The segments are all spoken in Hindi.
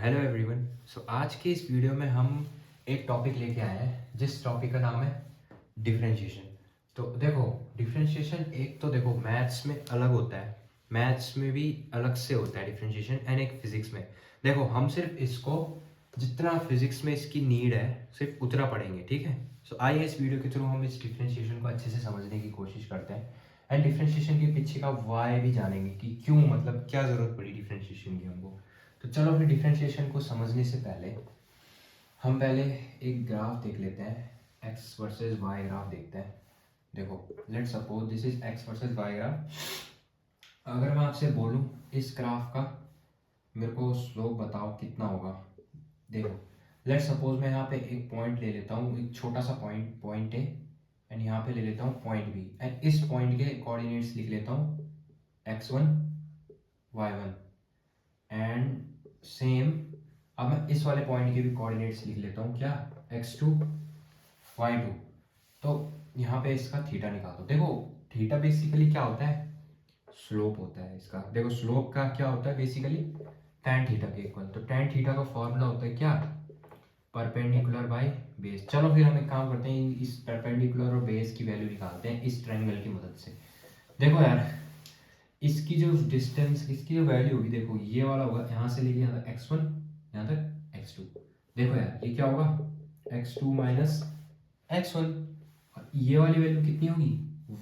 Hello everyone. आज के इस वीडियो में हम एक टॉपिक लेके आए हैं जिस टॉपिक का नाम है डिफरेंशिएशन। तो देखो, डिफरेंशिएशन एक तो देखो मैथ्स में अलग होता है, मैथ्स में भी अलग से होता है डिफरेंशिएशन, एंड एक फिजिक्स में। देखो हम सिर्फ इसको जितना फिजिक्स में इसकी नीड है सिर्फ उतना पढ़ेंगे, ठीक है। आइए इस वीडियो के थ्रू हम इस डिफरेंशिएशन को अच्छे से समझने की कोशिश करते हैं एंड डिफरेंशिएशन के पीछे का वाई भी जानेंगे कि क्यों, मतलब क्या ज़रूरत पड़ी डिफरेंशिएशन की हमको। तो चलो फिर डिफरेंशिएशन को समझने से पहले हम पहले एक ग्राफ देख लेते हैं, एक्स वर्सेस वाई ग्राफ देखते हैं। देखो let's suppose this is X versus Y graph. अगर मैं आपसे बोलूं इस ग्राफ का मेरे को स्लोप बताओ कितना होगा। देखो लेट्स सपोज मैं यहाँ पे एक पॉइंट ले लेता हूँ, एक छोटा सा पॉइंट ए, एंड यहाँ पे ले लेता हूँ पॉइंट बी, एंड इस पॉइंट के कोऑर्डिनेट्स लिख लेता हूँ x1 y1 एंड सेम। अब मैं इस वाले पॉइंट के भी कोऑर्डिनेट्स लिख लेता हूँ, क्या x2 y2। तो यहाँ पे इसका थीटा निकाल दो। देखो थीटा बेसिकली क्या होता है, स्लोप होता है इसका। देखो स्लोप का क्या होता है बेसिकली, tan थीटा के इक्वल। तो tan थीटा का फॉर्मूला होता है क्या, परपेंडिकुलर बाय बेस। चलो फिर हम एक काम करते हैं, इस परपेंडिकुलर और बेस की वैल्यू निकालते हैं इस ट्रायंगल की मदद से। देखो यार इसकी जो डिस्टेंस, इसकी जो वैल्यू होगी, देखो ये वाला होगा यहाँ से लेके यहाँ तक x1, यहाँ तक x2। देखो यार ये क्या होगा, x2 माइनस x1, और ये वाली वैल्यू कितनी होगी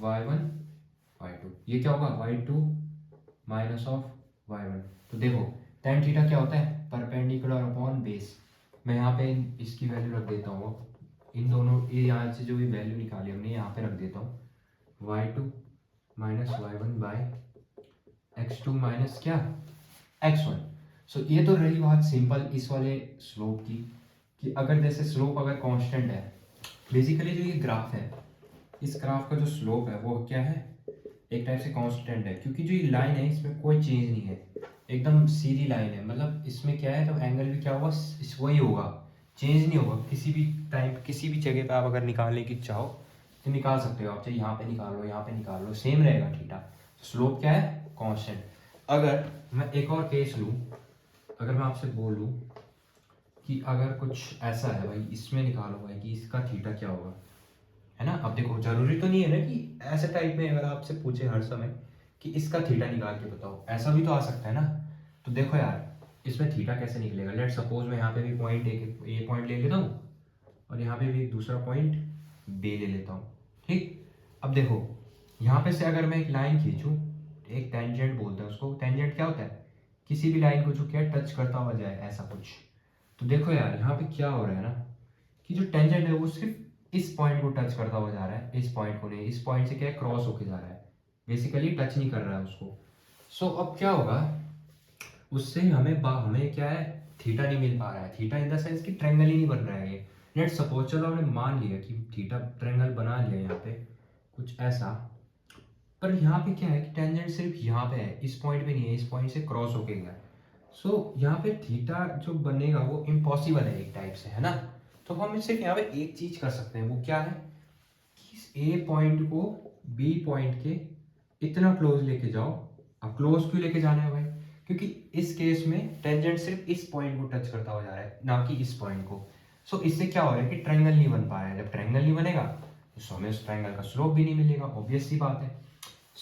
y1 y2। ये क्या होगा y2 माइनस ऑफ y1। तो देखो tan थीटा क्या होता है, परपेंडिकुलर अपॉन बेस। मैं यहाँ पे इसकी वैल्यू रख देता हूँ, इन दोनों ये यहाँ से जो भी वैल्यू निकाली हमने यहाँ पे रख देता हूँ, y2 minus y1 bye x2 minus क्या x1। ये तो रही बात सिंपल इस वाले स्लोप की, कि अगर जैसे स्लोप अगर कांस्टेंट है, बेसिकली जो ये ग्राफ है, इस ग्राफ का जो स्लोप है वो क्या है, एक टाइप से कांस्टेंट है, क्योंकि जो ये लाइन है इसमें कोई चेंज नहीं है, एकदम सीधी लाइन है। मतलब इसमें क्या है, तो एंगल भी क्या होगा, वही होगा, चेंज नहीं होगा। किसी भी टाइम किसी भी जगह पे आप अगर निकालने की चाहो तो निकाल सकते हो आप, चाहे यहाँ पे निकाल लो, यहाँ पे निकाल लो, सेम रहेगा थीटा। स्लोप क्या है, कांस्टेंट। अगर मैं एक और केस लूँ, अगर मैं आपसे बोलूँ कि अगर कुछ ऐसा है भाई, इसमें निकालो भाई कि इसका थीटा क्या होगा, है ना। अब देखो जरूरी तो नहीं है ना कि ऐसे टाइप में अगर आपसे पूछे हर समय कि इसका थीटा निकाल के बताओ, ऐसा भी तो आ सकता है ना। तो देखो यार इसमें थीटा कैसे निकलेगा, लेट सपोज मैं यहाँ पे भी पॉइंट ए पॉइंट ले लेता हूँ और यहाँ पे भी एक दूसरा पॉइंट बी ले लेता हूँ, ठीक। अब देखो यहाँ पे से अगर मैं एक लाइन खींचूँ, एक टेंजेंट बोलते हैं उसको। टेंजेंट क्या होता है, किसी भी लाइन को जो क्या टच करता हुआ जाए, ऐसा कुछ। तो देखो यार यहाँ पे क्या हो रहा है ना, कि जो टेंजेंट है वो सिर्फ इस पॉइंट को टच करता हुआ जा रहा है, इस पॉइंट को नहीं, इस पॉइंट से क्या है क्रॉस होके जा रहा है, बेसिकली टच नहीं कर रहा है उसको। अब क्या होगा, उससे हमें क्या है, थीटा नहीं मिल पा रहा है। थीटा इन द सेंस कि ट्रायंगल ही नहीं बन रहा है ये। लेट सपोज चलो हमने मान लिया कि थीटा ट्रायंगल बना लिया यहाँ पे कुछ ऐसा, पर यहाँ पे क्या है कि टेंजेंट सिर्फ यहाँ पे है, इस पॉइंट पे नहीं है, इस पॉइंट से क्रॉस होके गया। यहाँ पे थीटा जो बनेगा वो इम्पॉसिबल है एक टाइप से, है ना। तो हम सिर्फ यहाँ पे एक चीज कर सकते हैं, वो क्या है कि इस ए पॉइंट को बी पॉइंट के इतना क्लोज लेके जाओ। अब क्लोज क्यों लेके जाना है भाई, क्योंकि इस केस में टेंजेंट सिर्फ इस पॉइंट को टच करता हुआ जा रहा है, ना कि इस पॉइंट को। इससे क्या हो रहा है कि ट्रायंगल नहीं बन पा रहा है। जब ट्रायंगल नहीं बनेगा तो हमें उस ट्रायंगल का स्लोप भी नहीं मिलेगा, ऑब्वियस सी बात है।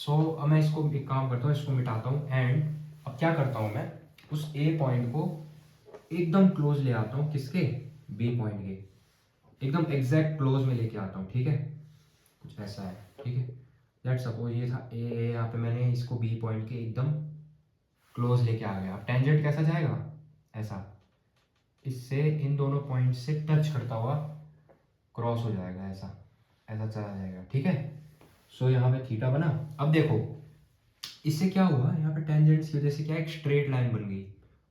अब मैं इसको एक काम करता हूँ, इसको मिटाता हूँ, एंड अब क्या करता हूँ मैं, उस ए पॉइंट को एकदम क्लोज ले आता हूँ, किसके, बी पॉइंट के एकदम एग्जैक्ट क्लोज में लेके आता हूँ, ठीक है। कुछ ऐसा है, ठीक है। लेट सपोज ये था ए, यहाँ पे मैंने इसको बी पॉइंट के एकदम क्लोज लेके आ गया। टेंजेंट कैसा जाएगा, ऐसा, इससे इन दोनों पॉइंट से टच करता हुआ क्रॉस हो जाएगा, ऐसा ऐसा चला जाएगा, ठीक है। यहाँ पे थीटा बना। अब देखो इससे क्या हुआ, यहाँ पे टेंजेंट्स की वजह से क्या एक स्ट्रेट लाइन बन गई,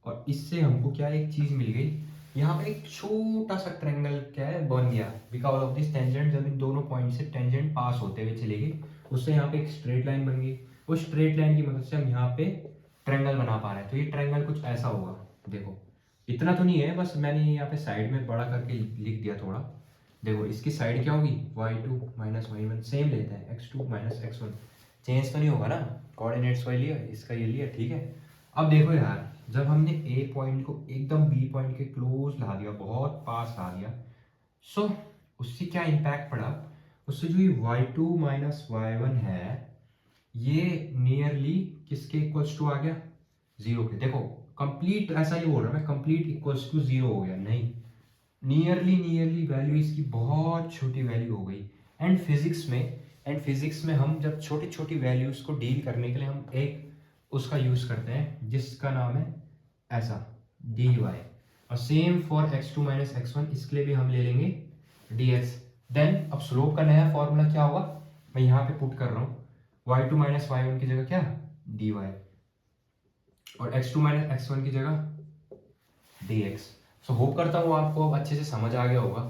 और इससे हमको क्या एक चीज मिल गई, यहाँ पे एक छोटा सा ट्रायंगल क्या है बन गया बिकॉज ऑफ दिस टेंजेंट। जब इन दोनों पॉइंट से टेंजेंट पास होते हुए चले गए, उससे यहाँ पे एक स्ट्रेट लाइन बन गई। उस स्ट्रेट लाइन की मदद से हम यहाँ पे ट्रायंगल बना पा रहे हैं। तो ये ट्रायंगल कुछ ऐसा होगा, देखो इतना तो नहीं है, बस मैंने यहाँ पे साइड में बड़ा करके लिख दिया थोड़ा। देखो इसकी साइड क्या होगी, y2 माइनस y1, सेम लेते हैं x2 माइनस x1, चेंज तो नहीं होगा ना, कोऑर्डिनेट्स वही लिया, इसका ये लिया, ठीक है। अब देखो यार जब हमने ए पॉइंट को एकदम बी पॉइंट के क्लोज ला दिया, बहुत पास ला दिया, सो उससे क्या इम्पैक्ट पड़ा, उससे जो ये y2 माइनस y1 है ये नियरली किसके इक्वल्स टू आ गया, जीरो के। देखो कंप्लीट ऐसा ही बोल रहा मैं, कंप्लीट इक्वल्स टू जीरो हो गया नहीं, नियरली नियरली वैल्यू इसकी बहुत छोटी वैल्यू हो गई। एंड फिजिक्स में हम जब छोटी छोटी वैल्यूज को डील करने के लिए हम एक उसका यूज करते हैं जिसका नाम है ऐसा dy, और same for x2 minus x1 इसके लिए भी हम ले लेंगे dx। देन अब स्लोप का नया फॉर्मूला क्या होगा, मैं यहाँ पे पुट कर रहा हूँ, y2 माइनस y1 की जगह क्या dy, और x2 माइनस x1 की जगह dx। सो होप करता हूँ आपको अब अच्छे से समझ आ गया होगा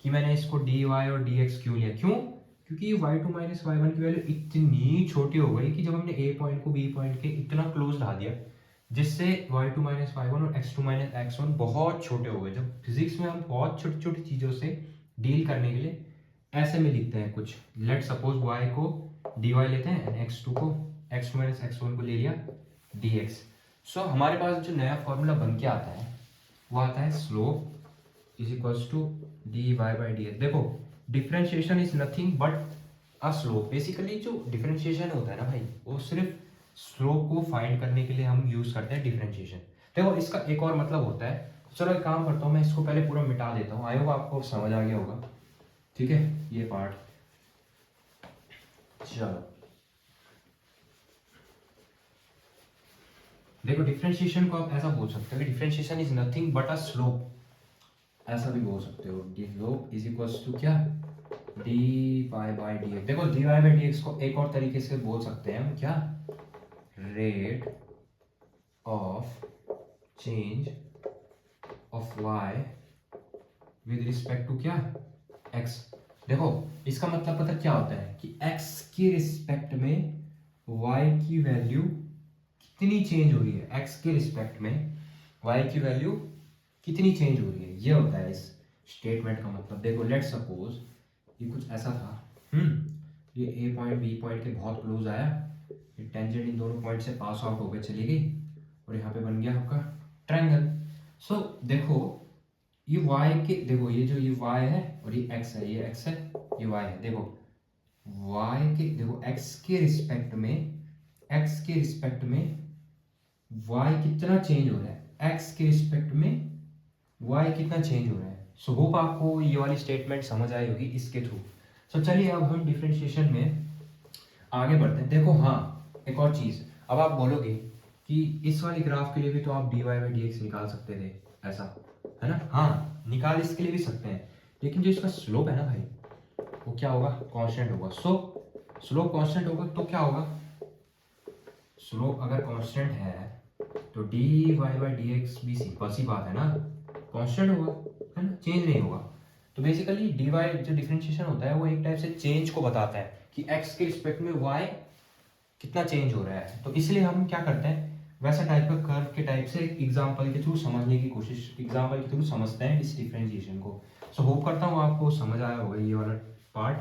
कि मैंने इसको dy और dx क्यों लिया। क्यों? क्योंकि y2 माइनस y1 की वैल्यू इतनी छोटी हो गई कि जब हमने a पॉइंट को b पॉइंट के इतना क्लोज ला दिया जिससे y2 माइनस y1 और x2 माइनस x1 बहुत छोटे हो गए। जब फिजिक्स में हम बहुत छोटी छोटी चीज़ों से डील करने के लिए ऐसे में लिखते हैं कुछ, लेट सपोज y को dy लेते हैं एंड x2 को x2 माइनस x1 को ले लिया dx। सो हमारे पास जो नया फॉर्मूला बन के आता है वो आता है slope is equals to dy by dx। देखो differentiation is nothing but a slope. Basically जो डिफरेंशिएशन होता है ना भाई, वो सिर्फ स्लोप को फाइंड करने के लिए हम यूज करते हैं डिफरेंशिएशन। देखो इसका एक और मतलब होता है, चलो एक काम करता हूँ, मैं इसको पहले पूरा मिटा देता हूँ, आई होप आपको समझ आ गया होगा। ठीक है ये पार्ट, चलो देखो डिफरेंशिएशन को आप ऐसा बोल सकते हो कि differentiation is nothing but a slope, ऐसा भी बोल सकते हो। स्लोप इज इक्वल्स टू क्या D Y by D X. देखो D Y by D X को एक और तरीके से बोल सकते हैं हम क्या, rate of change of Y with respect to क्या एक्स। देखो इसका मतलब पता क्या होता है कि एक्स के रिस्पेक्ट में वाई की वैल्यू कितनी चेंज हो रही है, एक्स के रिस्पेक्ट में वाई की वैल्यू कितनी चेंज हो रही है, ये होता है इस स्टेटमेंट का मतलब। देखो लेट सपोज ये कुछ ऐसा था, ये ए पॉइंट बी पॉइंट के बहुत क्लोज आया, ये टेंजेंट इन दोनों पॉइंट से पास आउट होकर चली गई और यहाँ पे बन गया आपका ट्रायंगल। सो देखो ये y के, देखो ये जो ये y है और ये x है, ये x है ये y है। देखो y के, देखो x के रिस्पेक्ट में y कितना चेंज हो रहा है, x के रिस्पेक्ट में y कितना चेंज हो रहा है। सो होप आपको ये वाली स्टेटमेंट समझ आई होगी इसके थ्रू। सो चलिए अब हम डिफरेंशिएशन में आगे बढ़ते हैं। देखो हाँ एक और चीज़, अब आप बोलोगे कि इस वाली ग्राफ के लिए भी तो आप dy बाई डी एक्स निकाल सकते थे, ऐसा है ना। हाँ निकाल इसके लिए भी सकते हैं, लेकिन जो इसका स्लोप है ना भाई वो क्या होगा, कांस्टेंट होगा। सो स्लोप कांस्टेंट होगा तो क्या होगा, स्लोप अगर कांस्टेंट है तो dy बाई डी एक्स भी सिंपल सी बात है ना, कांस्टेंट होगा है ना, चेंज नहीं होगा। तो बेसिकली dy जो डिफरेंशिएशन होता है वो एक टाइप से चेंज को बताता है कि x के रिस्पेक्ट में y कितना चेंज हो रहा है। तो इसलिए हम क्या करते हैं, वैसा टाइप का कर्व के टाइप से एग्जांपल के थ्रू समझने की कोशिश, एग्जांपल के थ्रू समझते हैं इस डिफरेंशिएशन को। सो होप करता हूँ आपको समझ आया होगा ये वाला पार्ट।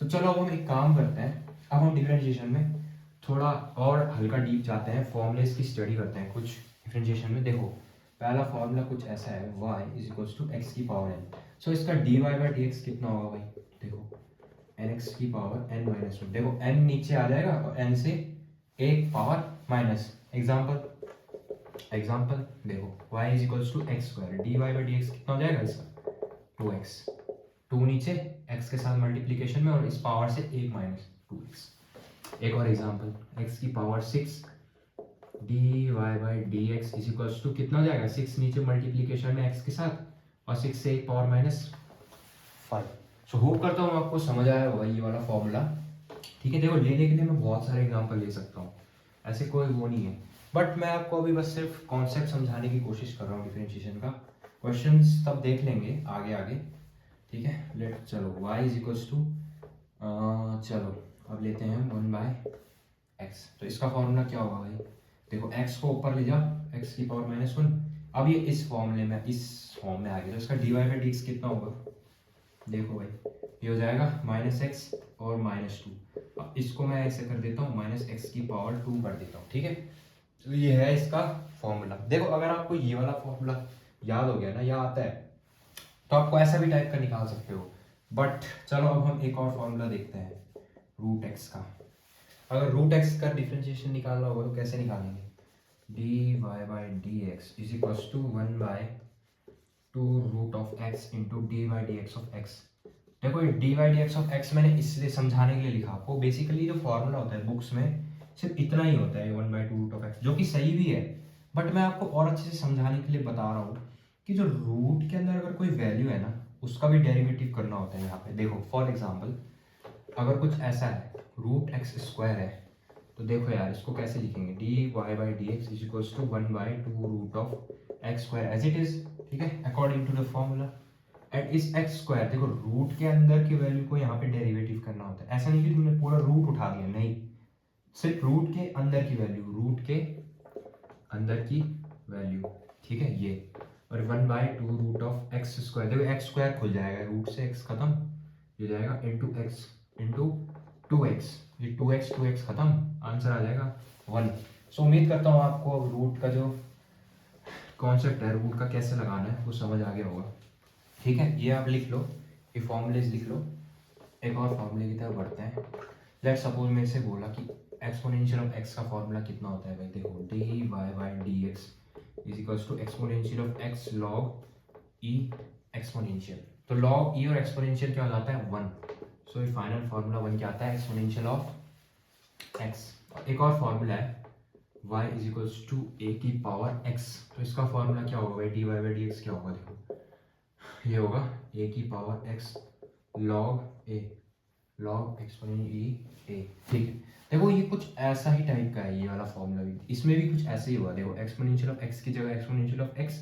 तो चलो अब हम एक काम करते हैं, अब हम डिफरेंशिएशन में थोड़ा और हल्का डीप जाते हैं, फॉर्मूलेस की स्टडी करते हैं कुछ डिफरेंशिएशन में। देखो पहला फॉर्मूला कुछ ऐसा है, y is equals to X की पावर n। सो इसका dy बाई डी एक्स कितना होगा भाई, देखो nx की पावर n माइनस वन। देखो n नीचे आ जाएगा और n से एक पावर माइनस, एग्जाम्पल देखो y is equals to X square, dy by D x कितना हो जाएगा इसका 2x, 2 नीचे x के साथ मल्टीप्लीकेशन में और इस पावर से एक माइनस 2x। एक और एग्जाम्पल, x की power 6 dy by D x is equals to कितना हो जाएगा, 6 नीचे मल्टीप्लीकेशन में x के साथ और 6 से एक पावर माइनस 5। सो होप करता हूँ आपको समझ आया होगा ये वाला फॉर्मूला। ठीक है देखो लेने के लिए मैं बहुत सारे एग्जांपल ले सकता हूँ, ऐसे कोई वो नहीं है, बट मैं आपको अभी बस सिर्फ कॉन्सेप्ट समझाने की कोशिश कर रहा हूँ डिफरेंशिएशन का। क्वेश्चंस तब देख लेंगे आगे आगे। ठीक है लेट चलो y इज इक्वल्स टू, चलो अब लेते हैं हम 1 बाय एक्स। तो इसका फॉर्मूला क्या होगा भाई, देखो x को ऊपर ले जाओ x की पावर माइनस वन, अब ये इस फॉर्मूले में इस फॉर्म में आ गया तो इसका dy बाई डी एक्स कितना होगा, देखो भाई ये हो जाएगा माइनस एक्स और माइनस टू। अब इसको मैं ऐसे कर देता हूँ माइनस एक्स की पावर 2 कर देता हूँ। ठीक है तो ये है इसका फॉर्मूला। देखो अगर आपको ये वाला फॉर्मूला याद हो गया ना, या आता है, तो आपको ऐसा भी टाइप का निकाल सकते हो। बट चलो अब हम एक और फॉर्मूला देखते हैं रूट एक्स का। अगर रूट एक्स का डिफरेंशिएशन निकालना होगा तो कैसे निकालेंगे? D Y by D x is equals to 1/2 root of X into D Y D x of X. देखो ये D Y D x of X मैंने इसलिए समझाने के लिए लिखा आपको। बेसिकली जो फॉर्मूला होता है बुक्स में सिर्फ इतना ही होता है 1/2 रूट ऑफ एक्स, जो कि सही भी है, बट मैं आपको और अच्छे से समझाने के लिए बता रहा हूँ कि जो रूट के अंदर अगर कोई वैल्यू है ना, उसका भी डेरिवेटिव करना होता है यहाँ पे। देखो फॉर एग्जाम्पल अगर कुछ ऐसा है रूट एक्स स्क्वायर है, तो देखो यार इसको कैसे लिखेंगे? D Y by D x is equals to 1/2 root of X square as it is, ठीक है, according to the formula. And इस एक्स स्क्वायर, देखो रूट के अंदर की वैल्यू को यहाँ पे डेरिवेटिव करना होता है। ऐसा नहीं कि तुमने पूरा रूट उठा दिया, नहीं, सिर्फ रूट के अंदर की वैल्यू, रूट के अंदर की वैल्यू, ठीक है ये। और 1/2 रूट ऑफ एक्स स्क्वायर, देखो एक्स स्क्वायर खुल जाएगा, रूट से एक्स खत्म, ये जाएगा इंटू एक्स इंटू 2x, ये 2x खत्म, आंसर आ जाएगा 1। सो उम्मीद करता हूँ आपको अब रूट का जो कॉन्सेप्ट है, रूट का कैसे लगाना है, वो समझ आ गया होगा। ठीक है, ये आप लिख लो, ये फॉर्मूलेज लिख लो। एक और फॉर्मूले की तरफ बढ़ते हैं। लेट्स सपोज मेरे से बोला कि एक्सपोनेंशियल ऑफ एक्स का फॉर्मूला कितना होता है भाई। देखो D Y by D x is equals to exponential of X log E exponential. तो लॉग ई और एक्सपोनेंशियल क्या हो जाता है? 1। सो ये फाइनल फॉर्मूला 1 क्या आता है? Exponential of X. एक और फॉर्मूला है y is equals to A की पावर x। तो इसका फॉर्मूला क्या होगा भाई? D Y by D X क्या होगा? देखो ये होगा a की power x log a log exponent e a। ठीक है, देखो ये कुछ ऐसा ही टाइप का है ये वाला फॉर्मूला भी, इसमें भी कुछ ऐसे ही हुआ। देखो एक्सपोनेंशियल ऑफ x की जगह एक्सपोनेंशियल ऑफ x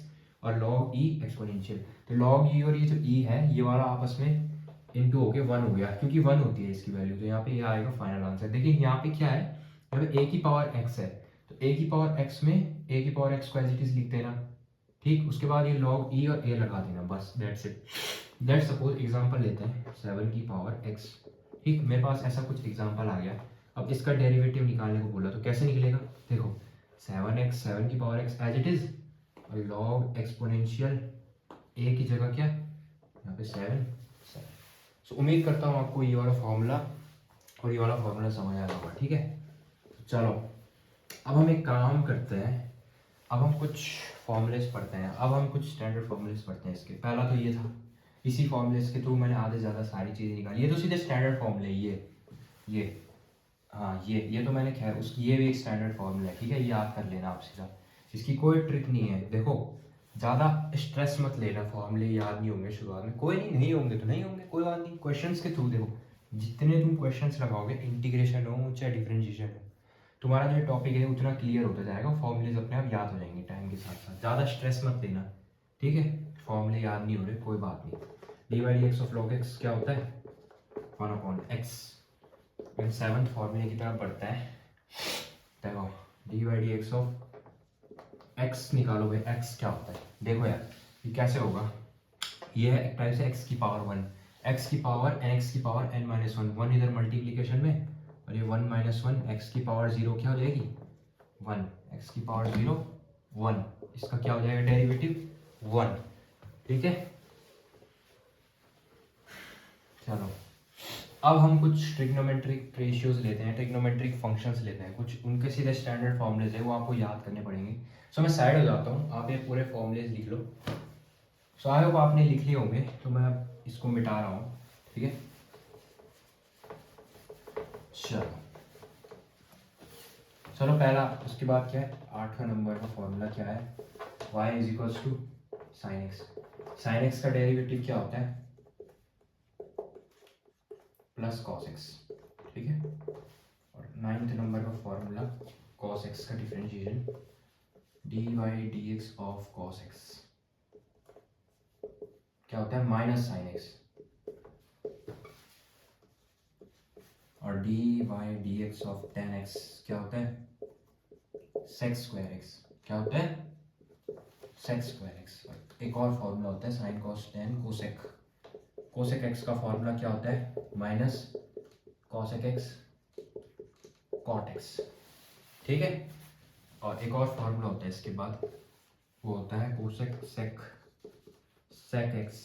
और log e एक्सपोनेंशियल। तो log e और ये जो e है ये वाला आपस में इनटू होके 1 हो गया, क्योंकि 1 होती है इसकी वैल्यू। तो यहाँ पे ये आएगा फाइनल आंसर। देखिए यहाँ पे क्या है, यहाँ पे a की पावर x है, तो a की पावर x में a की पावर x को एज इट इज लिख देना, ठीक। उसके बाद ये log e और a लगा देना, बस that's it. Let's suppose example लेते हैं 7 की पावर x, ठीक। मेरे पास ऐसा कुछ एग्जांपल आ गया। अब इसका डेरिवेटिव निकालने को बोला तो कैसे निकलेगा? देखो 7x 7 की power x as it is, और log एक्सपोनेंशियल a की जगह क्या, यहाँ पे 7। सो उम्मीद करता हूँ आपको ये वाला फॉर्मूला और ये वाला फॉर्मूला समझ आया होगा, ठीक है। चलो अब हम एक काम करते हैं, अब हम कुछ फॉर्मूलेस पढ़ते हैं। अब हम कुछ स्टैंडर्ड फॉर्मूलेस पढ़ते हैं। इसके पहला तो ये था, इसी फॉर्मूलेस के थ्रू मैंने आधे ज़्यादा सारी चीज़ें निकाली। ये तो सीधे स्टैंडर्ड फॉर्मूले, ये हाँ ये तो मैंने खैर उसकी, ये भी एक स्टैंडर्ड फॉर्मूला है, ठीक है, ये याद कर लेना आप सीधा, इसकी कोई ट्रिक नहीं है। देखो ज़्यादा स्ट्रेस मत लेना, फॉर्मूले याद नहीं होंगे शुरुआत में, कोई नहीं होंगे तो नहीं होंगे, कोई बात नहीं। क्वेश्चंस के थ्रू देखो, जितने तुम क्वेश्चंस लगाओगे, इंटीग्रेशन हो चाहे डिफरेंशिएशन हो, तुम्हारा जो टॉपिक है उतना क्लियर होता जाएगा, फॉर्मूलेज अपने आप याद हो जाएंगे टाइम के साथ साथ। ज़्यादा स्ट्रेस मत लेना, ठीक है। फॉर्मूले याद नहीं हो रहे, कोई बात नहीं। D Y D x of log X क्या होता है? 1/x। 7th फॉर्मूले की तरफ बढ़ता है। देखो D Y D x of x निकालो भाई, एक्स क्या होता है? देखो यार ये कैसे होगा, ये है एक टाइप से x की पावर 1, x की पावर n x की पावर n माइनस 1, 1 इधर मल्टीप्लीकेशन में, और ये 1 माइनस 1 x की पावर 0 क्या हो जाएगी? 1, x की पावर 0 1, इसका क्या हो जाएगा डेरिवेटिव? 1, ठीक है। चलो अब हम कुछ ट्रिग्नोमेट्रिक रेशियोज लेते हैं, ट्रिग्नोमेट्रिक फंक्शंस लेते हैं, कुछ उनके सीधे स्टैंडर्ड फॉर्मूलेज है, वो आपको याद करने पड़ेंगे। सो मैं साइड हो जाता हूँ, आप ये पूरे फॉर्मूलेज लिख लो। सो आई होप आपने लिख लिए होंगे, तो मैं इसको मिटा रहा हूँ, ठीक है। चलो पहला, उसके बाद क्या है, 8वां नंबर का फॉर्मूला क्या है? y is equals to sine x. Sine x का डेरिवेटिव क्या होता है? प्लस कॉस एक्स, ठीक है। और 9th नंबर का फॉर्मूला कॉस एक्स का differentiation, D Y D x of cos X क्या होता है? Minus sine X. और D Y D x of tan X क्या होता है? Sec square X. क्या होता है? Sec square X. एक और फॉर्मूला होता है sine cos tan cosec. Cosec X का फॉर्मूला क्या होता है? Minus cosec X cot X, ठीक है। और एक और फार्मूला होता है इसके बाद, वो होता है cosec sec x.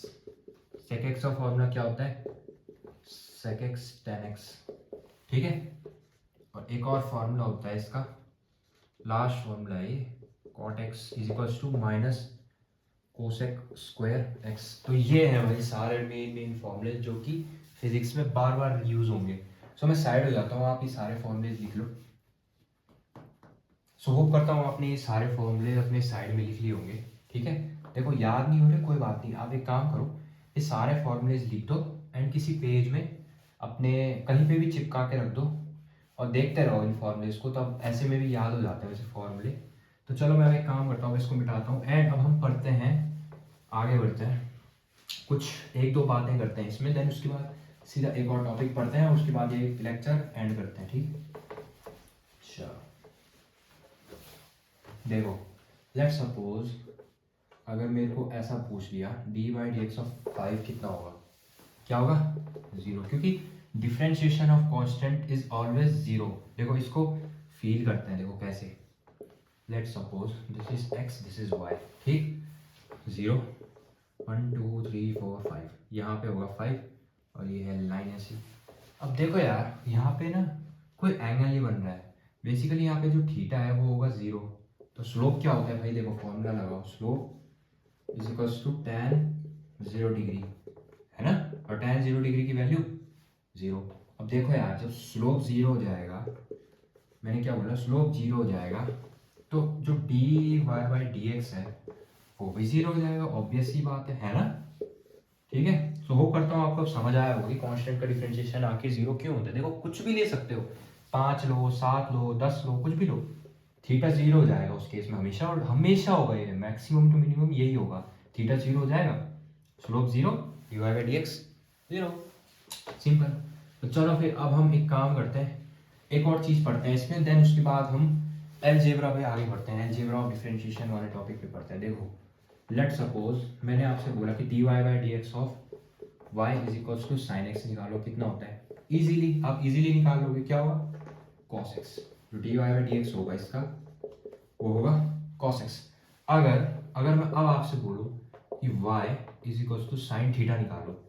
Sec x का फार्मूला क्या होता है? सेक एक्स टेन एक्स, ठीक है। और एक और फार्मूला होता है इसका, लास्ट फार्मूला है ये, cot x is equals to minus cosec square x. तो ये है भाई सारे मेन फॉर्मूले जो कि फिजिक्स में बार बार यूज होंगे। सो मैं साइड हो जाता हूँ, आप ये सारे फॉर्मूले लिख लो। सो होप करता हूँ आपने ये सारे फॉर्मूले अपने साइड में लिख लिए होंगे, ठीक है। देखो याद नहीं हो रहे कोई बात नहीं, आप एक काम करो, ये सारे फॉर्मूलेज लिख दो एंड किसी पेज में अपने कहीं पे भी चिपका के रख दो और देखते रहो इन फॉर्मूलेज को, तो अब ऐसे में भी याद हो जाते हैं वैसे फॉर्मूले। तो चलो मैं एक काम करता हूँ, इसको मिटाता हूँ एंड अब हम पढ़ते हैं, आगे बढ़ते हैं, कुछ एक दो बातें करते हैं इसमें, देन उसके बाद सीधा एक और टॉपिक पढ़ते हैं, उसके बाद ये लेक्चर एंड करते हैं, ठीक। चलो देखो, लेट्स सपोज अगर मेरे को ऐसा पूछ लिया D by D x of 5 कितना होगा, क्या होगा? 0, क्योंकि differentiation of constant is always 0। देखो इसको फील करते हैं, देखो कैसे, let's suppose this is x, this is y, ठीक। 0 1 2 3 4 5, यहाँ पे होगा 5 और ये है लाइन ऐसी। अब देखो यार यहाँ पे ना कोई एंगल नहीं बन रहा है, बेसिकली यहाँ पे जो थीटा है वो होगा 0। तो स्लोप क्या होता है भाई, देखो फॉर्मूला लगाओ, slope is equals to tan 0 degree, है ना। और tan 0 डिग्री की वैल्यू 0। अब देखो यार जब स्लोप 0 हो जाएगा, मैंने क्या बोला, स्लोप 0 हो जाएगा, तो जो D Y by D x है वो भी 0 हो जाएगा, ऑब्वियस ही बात है ना, ठीक है। सो होप करता हूँ आपको अब समझ आया होगा कि कांस्टेंट का डिफरेंशिएशन आखिर 0 क्यों होता है। देखो कुछ भी ले सकते हो, 5 लो, 7 लो, 10 लो, कुछ भी लो, थीटा 0 हो जाएगा उस केस में हमेशा, और हमेशा होगा ये, मैक्सिमम टू मिनिमम यही होगा, थीटा 0 हो जाएगा, slope 0, d Y by D x 0, simple. तो चलो फिर अब हम एक काम करते हैं, एक और चीज़ पढ़ते हैं इसमें, देन उसके बाद हम अलजेब्रा पे आगे बढ़ते हैं, अलजेब्रा ऑफ डिफरेंशिएशन वाले टॉपिक पे पढ़ते हैं। देखो लेट सपोज मैंने आपसे बोला कि d Y by D x of y is equals to sine x निकालो, कितना होता है? इजीली आप इजीली निकाल लोगे, क्या होगा? Cos X. जो D Y by D X होगा इसका वो होगा कॉस एक्स। अगर अगर मैं अब आपसे बोलूँ कि Y is equals to sine theta निकालो,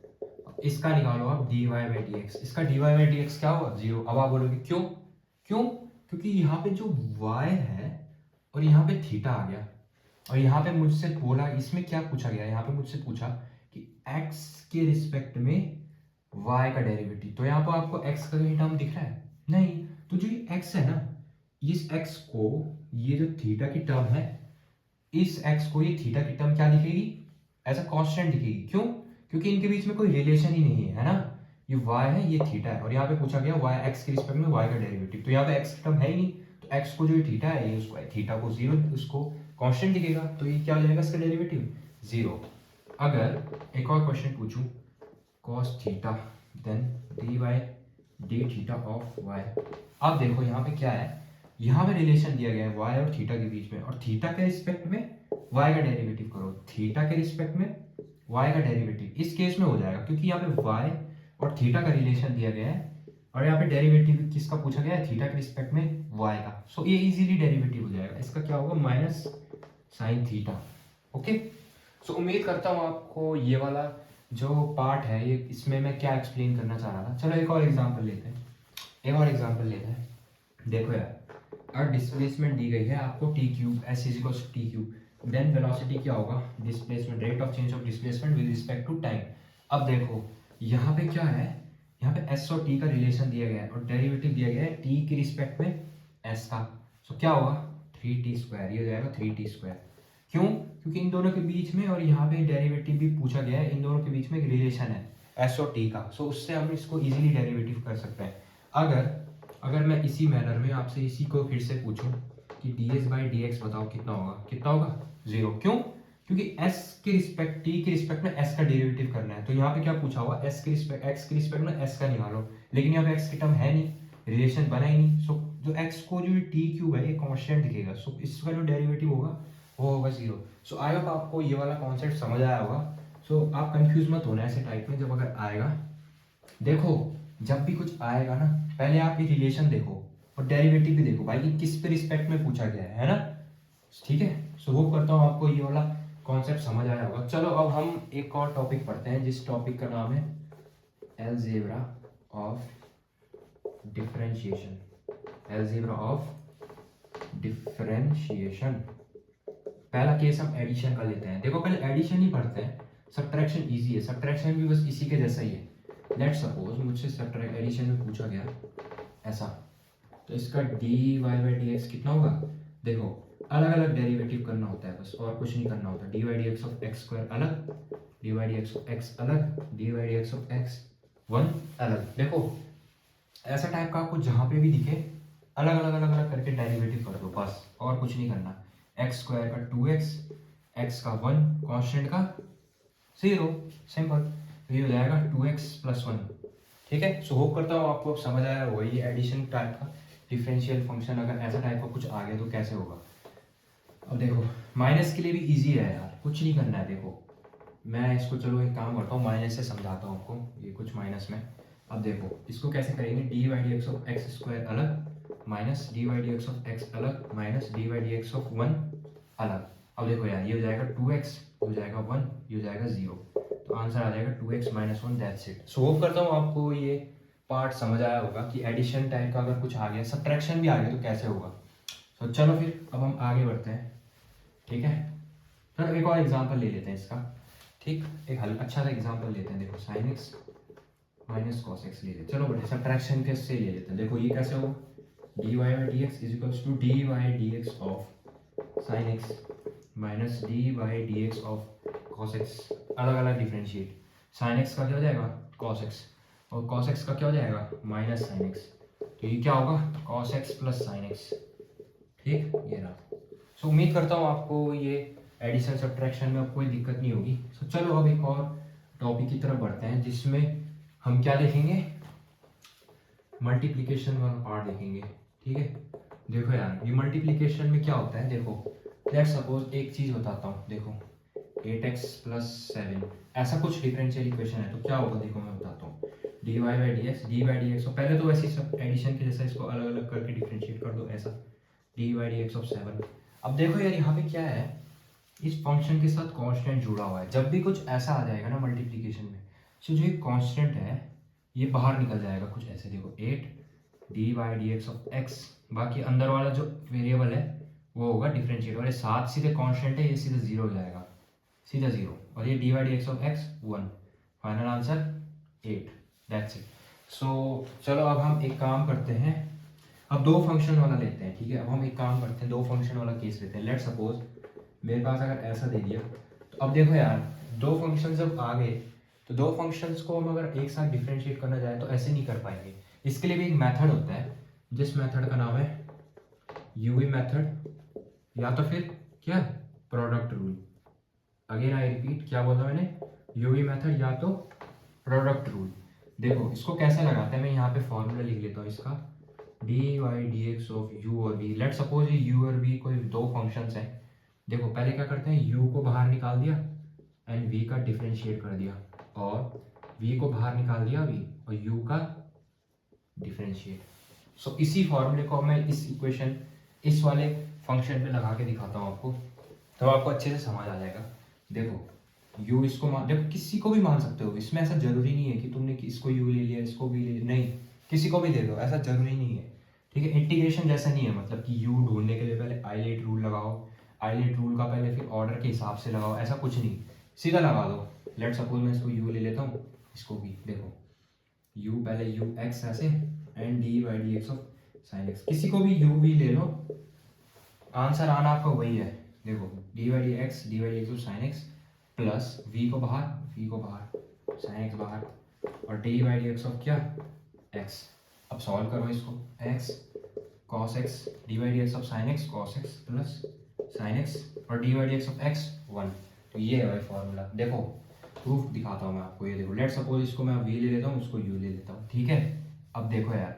इसका निकालो आप D Y by D X, इसका D Y by D X क्या होगा? 0। अब आप बोलोगे क्यों क्यों? क्योंकि यहाँ पे जो y है और यहाँ पे थीटा आ गया, और यहाँ पे मुझसे बोला, इसमें क्या पूछा गया, यहाँ पे मुझसे पूछा कि x के रिस्पेक्ट में y का डेरिवेटिव, तो यहाँ पर आपको x का कोई टर्म दिख रहा है? नहीं। तो जो ये x है ना, इस x को, ये जो थीटा की टर्म है, इस x को ये थीटा की टर्म क्या दिखेगी? एज अ कांस्टेंट दिखेगी। क्यों? क्योंकि इनके बीच में कोई रिलेशन ही नहीं है ना, ये y है ये थीटा है, और यहाँ पे पूछा गया y x के रिस्पेक्ट में y का डेरिवेटिव, तो यहाँ पे x की टर्म है ही नहीं, तो x को जो ये थीटा है, ये उसको थीटा को 0, उसको कांस्टेंट दिखेगा, तो ये क्या हो जाएगा इसका डेरिवेटिव? 0। अगर एक और क्वेश्चन पूछूं, cos theta then d by d theta of y, अब देखो यहाँ पे क्या है, यहाँ पे रिलेशन दिया गया है y और थीटा के बीच में, और थीटा के रिस्पेक्ट में y का डेरिवेटिव करो, थीटा के रिस्पेक्ट में y का डेरिवेटिव इस केस में हो जाएगा, क्योंकि यहाँ पे y और थीटा का रिलेशन दिया गया है, और यहाँ पे डेरिवेटिव किसका पूछा गया है? थीटा के रिस्पेक्ट में y का। सो ये इजीली डेरिवेटिव हो जाएगा, इसका क्या होगा? Minus sine theta. ओके, सो उम्मीद करता हूँ आपको ये वाला जो पार्ट है, ये इसमें मैं क्या एक्सप्लेन करना चाह रहा था। चलो एक और एग्जाम्पल लेते हैं, एक और एग्जाम्पल लेते हैं। देखो यार, अगर डिस्प्लेसमेंट दी गई है आपको t cube, s is equals to t cube, then velocity क्या होगा? Displacement, rate of change of displacement with respect to time. अब देखो यहाँ पे क्या है, यहाँ पे एस और टी का रिलेशन दिया गया है, और डेरिवेटिव दिया गया है टी के रिस्पेक्ट में एस का, सो क्या होगा? 3t², ये हो जाएगा 3t²। क्यों? क्योंकि इन दोनों के बीच में, और यहाँ पे डेरिवेटिव भी पूछा गया है, इन दोनों के बीच में एक रिलेशन है एस और टी का, सो उससे हम इसको इजीली डेरिवेटिव कर सकते हैं। अगर मैं इसी मैनर में आपसे इसी को फिर से पूछूं कि ds बाई डी एक्स बताओ कितना होगा? कितना होगा? 0। क्यों? क्योंकि s के रिस्पेक्ट, t के रिस्पेक्ट में s का डेरिवेटिव करना है, तो यहाँ पे क्या पूछा हुआ? s के रिस्पेक्ट, x के रिस्पेक्ट में s का निकालो, लेकिन यहाँ पे x की टर्म है नहीं, रिलेशन बना ही नहीं, सो जो x को जो टी क्यूब है ये कांस्टेंट दिखेगा, सो इसका जो डेरिवेटिव होगा वो होगा 0। सो आई होप आपको ये वाला कॉन्सेप्ट समझ आया होगा। सो आप कंफ्यूज मत होना ऐसे टाइप में, जब अगर आएगा, देखो जब भी कुछ आएगा ना, पहले आप ये रिलेशन देखो, और डेरिवेटिव भी देखो भाई कि किस पे रिस्पेक्ट में पूछा गया है ना। ठीक है, सो होप करता हूँ आपको ये वाला कॉन्सेप्ट समझ आया होगा। चलो अब हम एक और टॉपिक पढ़ते हैं, जिस टॉपिक का नाम है algebra of differentiation. Algebra of differentiation. पहला केस हम एडिशन का लेते हैं। देखो पहले एडिशन ही पढ़ते हैं, सब्ट्रैक्शन इजी है, सब्ट्रैक्शन भी बस इसी के जैसा ही है। लेट सपोज मुझसे एडिशन में पूछा गया ऐसा, तो इसका D Y by D x कितना होगा। देखो अलग अलग डेरिवेटिव करना होता है बस, और कुछ नहीं करना होता। D Y D x of X square अलग, D Y D x of X अलग, D Y D x of X one अलग। देखो ऐसा टाइप का आपको जहाँ पे भी दिखे अलग अलग अलग अलग करके डेरिवेटिव कर दो बस, और कुछ नहीं करना। एक्स स्क्वायर का 2x, एक्स का 1, कॉन्स्टेंट का 0, सिंपल। तो ये हो जाएगा 2x प्लस 1। ठीक है, सो होप करता हूँ आपको समझ आया होगा ये एडिशन टाइप का डिफरेंशियल फंक्शन अगर ऐसा टाइप का कुछ आ गया तो कैसे होगा। अब देखो माइनस के लिए भी इजी है यार, कुछ नहीं करना है। देखो मैं इसको चलो एक काम करता हूँ, माइनस से समझाता हूँ आपको ये कुछ माइनस में। अब देखो इसको कैसे करेंगे, D Y D x of X square अलग minus D Y D x of X अलग minus D Y D x of 1 अलग। अब देखो यार ये हो जाएगा 2x, हो जाएगा 1, ये हो जाएगा 0, तो आंसर आ जाएगा 2x minus 1, that's it. So hope करता हूँ आपको ये पार्ट समझ आया होगा कि एडिशन टाइप का अगर कुछ आ गया, सब्ट्रैक्शन भी आ गया तो कैसे होगा। तो चलो फिर अब हम आगे बढ़ते हैं। ठीक है, चलो एक और एग्जाम्पल ले लेते हैं इसका। ठीक, एक हल अच्छा सा एग्जाम्पल लेते हैं। देखो sign x minus cos x ले लेते हैं। चलो बेटे सब्ट्रैक्शन के से ले लेते हैं। देखो ये कैसे होगा, d Y by D x is equals to d Y D x of sine x minus D Y D x of cos x. अलग अलग डिफ्रेंशिएट, साइन एक्स का क्या हो जाएगा कॉस एक्स, और कॉस एक्स का क्या हो जाएगा माइनस साइन एक्स। तो ये क्या होगा cos x plus sine x. ठीक, ये रहा। सो उम्मीद करता हूँ आपको ये एडिशन सब्ट्रैक्शन में अब कोई दिक्कत नहीं होगी। सो चलो अब एक और टॉपिक की तरफ बढ़ते हैं, जिसमें हम क्या देखेंगे, मल्टीप्लिकेशन वाला पार्ट देखेंगे। ठीक है, देखो यार ये मल्टीप्लिकेशन में क्या होता है। देखो लेट सपोज एक चीज बताता हूँ। देखो 8x प्लस 7 ऐसा कुछ डिफरेंशियल इक्वेशन है, तो क्या होगा देखो मैं बताता हूँ। D Y by D x, d by D x, पहले तो वैसे सब एडिशन के जैसा इसको अलग अलग करके डिफरेंशिएट कर दो ऐसा, d Y D x of 7। अब देखो यार यहाँ पे क्या है, इस फंक्शन के साथ कांस्टेंट जुड़ा हुआ है। जब भी कुछ ऐसा आ जाएगा ना मल्टीप्लिकेशन में, तो जो ये कांस्टेंट है ये बाहर निकल जाएगा कुछ ऐसे। देखो 8 d Y D x of x, बाकी अंदर वाला जो वेरिएबल है वो होगा डिफरेंशिएट, और ये 7 सीधे कांस्टेंट है, ये सीधे 0 हो जाएगा, सीधा 0। और ये D Y D x of x 1, final answer 8, that's it. So चलो अब हम एक काम करते हैं, अब दो फंक्शन वाला लेते हैं। ठीक है, अब हम एक काम करते हैं, दो फंक्शन वाला केस लेते हैं। लेट सपोज मेरे पास अगर ऐसा दे दिया, तो अब देखो यार दो फंक्शन जब आ गए, तो दो फंक्शंस को हम अगर एक साथ डिफरेंशिएट करना चाहे तो ऐसे नहीं कर पाएंगे। इसके लिए भी एक मेथड होता है, जिस मेथड का नाम है यूवी मेथड, या तो फिर क्या product rule. Again I repeat, क्या बोला मैंने, यूवी मेथड या तो प्रोडक्ट रूल। देखो इसको कैसे लगाते हैं, मैं यहाँ पे फॉर्मूला लिख लेता हूँ इसका, D Y D x of u और वी। लेट सपोज ये यू और वी कोई दो फंक्शंस हैं। देखो पहले क्या करते हैं, u को बाहर निकाल दिया एंड v का डिफरेंशिएट कर दिया, और v को बाहर निकाल दिया v और u का डिफरेंशिएट। सो इसी फॉर्मूले को मैं इस इक्वेशन इस वाले फंक्शन पे लगा के दिखाता हूँ आपको, तो आपको अच्छे से समझ आ जाएगा। देखो u इसको मान, देखो किसी को भी मान सकते हो, इसमें ऐसा जरूरी नहीं है कि तुमने इसको u ले लिया इसको v ले लिया, नहीं, किसी को भी दे दो, ऐसा जरूरी नहीं है। ठीक है, इंटीग्रेशन जैसा नहीं है, मतलब कि u ढूंढने के लिए पहले आइलेट रूल लगाओ, आइलेट रूल का पहले फिर ऑर्डर के हिसाब से लगाओ, ऐसा कुछ नहीं, सीधा लगा दो। लेट सपोज मैं इसको u ले लेता हूँ, इसको भी देखो u, पहले u x ऐसे and d Y D x of sine x, किसी को भी u भी ले लो, आंसर आना आपका वही है। देखो D Y D x of sine X plus v को बाहर साइन एक्स बाहर, और D Y D x of क्या x। अब सॉल्व करो इसको, x cos x D Y D x of sine X cos x plus sine X और D Y D x of x 1। तो ये है भाई फॉर्मूला। देखो प्रूफ दिखाता हूँ मैं आपको, ये देखो लेट सपोज इसको मैं v ले लेता हूँ, इसको u ले लेता हूँ। ठीक है, अब देखो यार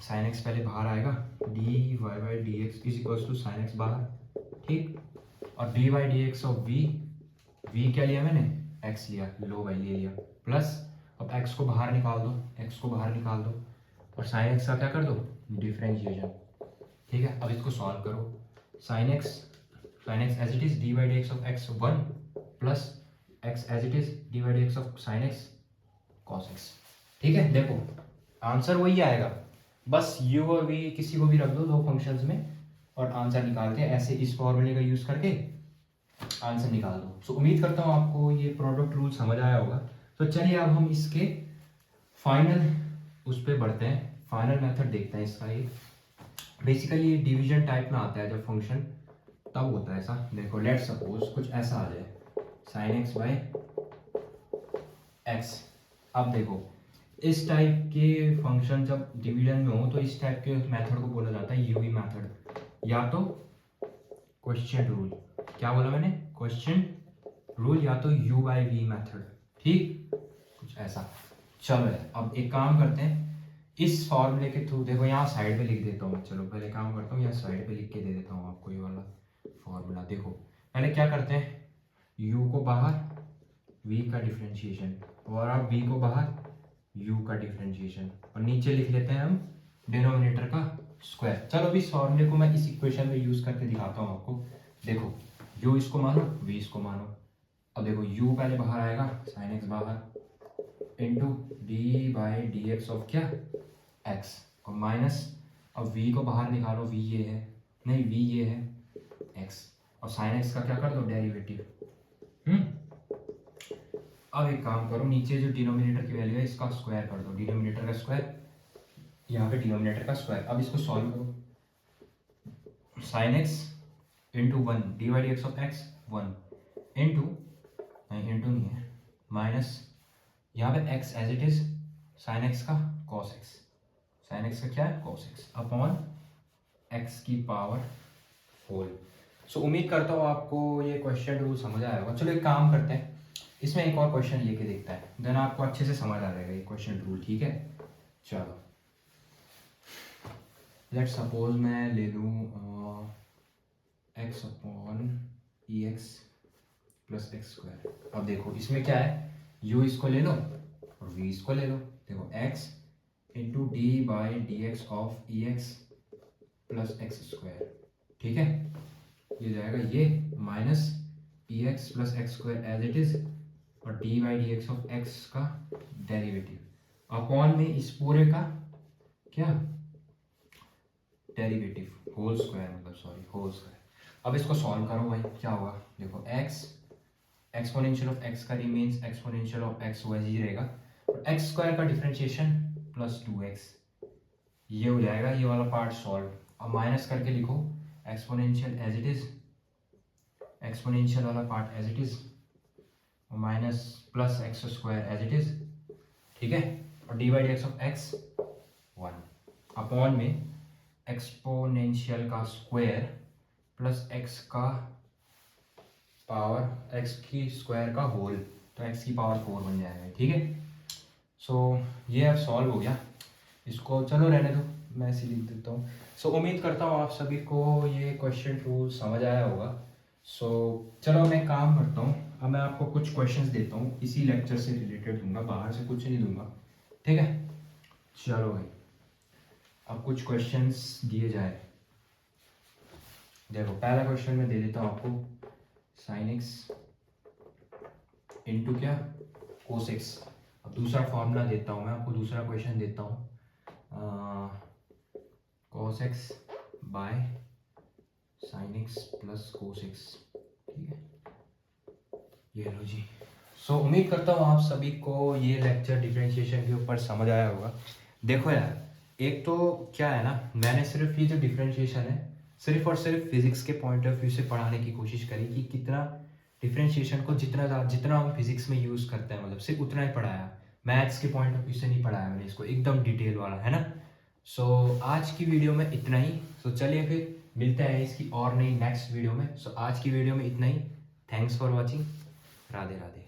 साइन एक्स पहले बाहर आएगा, d Y by D x is equals to sine x बाहर, ठीक, और D Y D x of v क्या लिया मैंने x लिया, लो भाई ले लिया, प्लस अब x को बाहर निकाल दो, और साइन एक्स का क्या कर दो डिफरेंशिएशन। ठीक है, अब इसको सॉल्व करो। Sine x as it is d by D x of x 1 plus x as it is d by D x of sine x cos x. ठीक है, देखो आंसर वही आएगा, बस यू और वी किसी को भी रख दो दो फंक्शंस में और आंसर निकाल के ऐसे इस फॉर्मूले का यूज करके आंसर निकाल दो। सो उम्मीद करता हूँ आपको ये प्रोडक्ट रूल समझ आया होगा। तो चलिए अब हम इसके फाइनल उस पर बढ़ते हैं, फाइनल मेथड देखते हैं इसका। ये बेसिकली ये डिवीजन टाइप में आता है जब फंक्शन, तब होता है ऐसा। देखो लेट सपोज कुछ ऐसा आ जाए साइन एक्स बाई एक्स। अब देखो इस टाइप के फंक्शन जब डिवीजन में हो तो इस टाइप के मेथड को बोला जाता है यूवी मेथड, या तो क्वेश्चन रूल। क्या बोला मैंने? क्वेश्चन रूल या तो यू बाई वी मेथड। ठीक, कुछ ऐसा। चलो अब एक काम करते हैं, इस फॉर्मूले के थ्रू देखो यहाँ साइड पे लिख देता हूँ। चलो पहले काम करता हूँ, यहाँ साइड पे लिख के दे देता हूँ आपको ये वाला फॉर्मूला। देखो पहले क्या करते हैं, u को बाहर v का डिफरेंशिएशन और अब v को बाहर u का डिफरेंशिएशन और नीचे लिख लेते हैं हम डिनोमिनेटर का स्क्वायर। चलो अभी इस फॉर्मूले को मैं इस इक्वेशन में यूज करके दिखाता हूँ आपको। देखो u इसको मानो, v इसको मानो। अब देखो u पहले बाहर आएगा, साइन x बाहर into D by D x of क्या x और माइनस, अब v को बाहर निकालो, v ये है, नहीं v ये है x और साइन x का क्या कर दो डेरिवेटिव। अब एक काम करो, नीचे जो डिनोमिनेटर की वैल्यू है इसका स्क्वायर कर दो, डिनोमिनेटर का स्क्वायर यहाँ पे डिनोमिनेटर का स्क्वायर। अब इसको सॉल्व करो, sine x into 1 d by D x of x 1 into, नहीं इंटू नहीं है, माइनस यहाँ पे x as it is sine x का कॉस एक्स, साइन एक्स का क्या है कॉस एक्स अपॉन x की पावर होल। सो उम्मीद करता हूँ आपको ये क्वेश्चन रूल समझ आया होगा। चलो एक काम करते हैं, इसमें एक और क्वेश्चन लेके देखता है, देन आपको अच्छे से समझ आ जाएगा ये क्वेश्चन रूल। ठीक है, चलो लेट सपोज मैं ले लूँ x अपॉन ई एक्स प्लस एक्स स्क्वायर। अब देखो इसमें क्या है, u इसको ले लो और v इसको ले लो। देखो x into D by D x of E X plus x square. ठीक है, ये जाएगा ये minus E X plus x square as it is और D by D x of X का डेरिवेटिव अपॉन में इस पूरे का क्या डेरिवेटिव होल स्क्वायर, मतलब सॉरी होल स्क्वायर। अब इसको सॉल्व करो भाई, क्या होगा देखो x एक्सपोनेंशियल ऑफ x का रिमेन्स एक्सपोनेंशियल ऑफ x वैसे ही रहेगा और x स्क्वायर का डिफरेंशिएशन प्लस 2x, ये हो जाएगा ये वाला पार्ट सॉल्व। अब माइनस करके लिखो exponential as it is, exponential वाला पार्ट एज इट इज और minus plus x square as it is. ठीक है, और D by D x of x 1 upon में एक्सपोनेंशियल का स्क्वायर प्लस एक्स का पावर एक्स की स्क्वायर का होल, तो एक्स की पावर 4 बन जाएगा। ठीक है, सो ये अब सॉल्व हो गया, इसको चलो रहने दो, मैं ऐसे लिख देता हूँ। सो उम्मीद करता हूँ आप सभी को ये क्वेश्चन रूल समझ आया होगा। सो चलो मैं काम करता हूँ, अब मैं आपको कुछ क्वेश्चंस देता हूँ, इसी लेक्चर से रिलेटेड दूंगा, बाहर से कुछ नहीं दूंगा। ठीक है, चलो भाई अब कुछ क्वेश्चंस दिए जाए। देखो पहला क्वेश्चन मैं दे देता हूँ आपको, साइन एक्स इंटू क्या कोस एक्स। अब दूसरा फॉर्मूला देता हूँ मैं आपको, दूसरा क्वेश्चन देता हूँ cos x by sine X plus cos x. ठीक है, ये लो जी। सो उम्मीद करता हूँ आप सभी को ये लेक्चर डिफरेंशिएशन के ऊपर समझ आया होगा। देखो यार, एक तो क्या है ना, मैंने सिर्फ ये जो डिफरेंशिएशन है सिर्फ और सिर्फ फिजिक्स के पॉइंट ऑफ व्यू से पढ़ाने की कोशिश करी कि कितना डिफरेंशिएशन को जितना हम फिजिक्स में यूज़ करते हैं, मतलब सिर्फ उतना ही पढ़ाया, मैथ्स के पॉइंट ऑफ व्यू से नहीं पढ़ाया मैंने इसको, एकदम डिटेल वाला, है ना। सो आज की वीडियो में इतना ही। सो चलिए फिर मिलते हैं इसकी और नई नेक्स्ट वीडियो में। सो आज की वीडियो में इतना ही। Thanks for watching, Radhe Radhe.